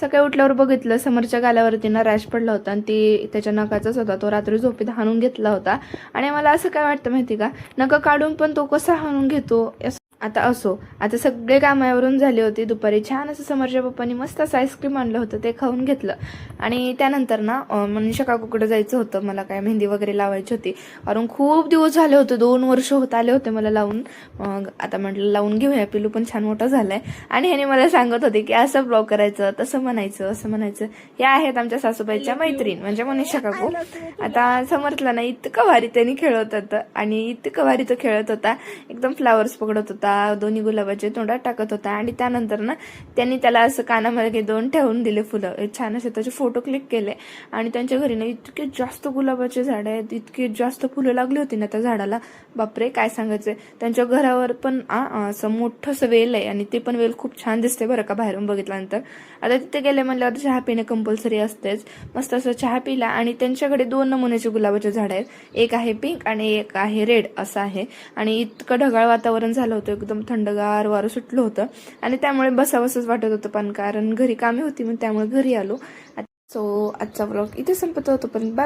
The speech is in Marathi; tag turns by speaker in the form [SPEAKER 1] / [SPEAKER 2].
[SPEAKER 1] सकाळी उठल्यावर बघितलं समोरच्या गालावरती ना रॅश पडला होता आणि ती त्याच्या नखाचाच होता. तो रात्री झोपेत हाणून घेतला होता. आणि मला असं काय वाटतं माहिती का, नखं काढून पण तो कसा हाणून घेतो. आता असो, आता सगळे कामावरून झाले होते. दुपारी छान असं समोरच्या पप्पांनी मस्त असं आईस्क्रीम आणलं होतं, ते खाऊन घेतलं. आणि त्यानंतर ना मनीषा काकूकडे जायचं होतं. मला काय मेहंदी वगैरे लावायची होती, कारण खूप दिवस झाले होते, 2 वर्ष होत आले होते मला लावून. मग आता म्हटलं लावून घेऊया, पिलू पण छान मोठा झालाय. आणि ह्याने मला सांगत होते की असं ब्लॉग करायचं, तसं म्हणायचं, असं म्हणायचं. या आहेत आमच्या सासूबाईच्या मैत्रीण म्हणजे मनीषा काकू. आता समर्थला ना इतकं भारी त्यांनी खेळत होतं आणि इतकं भारी तो खेळत होता. एकदम फ्लावर्स पकडत होता, दोन्ही गुलाबाचे तोंडात टाकत होता. आणि त्यानंतर ना त्यांनी त्याला असं कानामध्ये 2 ठेवून दिले फुलं, छान असे त्याचे फोटो क्लिक केले. आणि त्यांच्या घरी ना इतके जास्त गुलाबाचे झाड आहेत, इतके जास्त फुलं लागली होती ना त्या झाडाला, बापरे काय सांगायचंय. त्यांच्या घरावर पण असं मोठंसं वेल आहे आणि ते पण वेल खूप छान दिसते बरं का बाहेरून बघितल्यानंतर. आता तिथे गेले म्हणल्यावर चहा पिणे कंपल्सरी असतेच. मस्त असं चहा पिला आणि त्यांच्याकडे 2 नमुन्याचे गुलाबाचे झाड आहेत, एक आहे पिंक आणि एक आहे रेड असं आहे. आणि इतकं ढगाळ वातावरण झालं होतं, एकदम थंडगार वारं सुटलं होतं आणि त्यामुळे बसावसंच वाटत होतं. पण कारण घरी कामे होती मग त्यामुळे घरी आलो. सो आजचा व्लॉग इथे संपत होतो, पण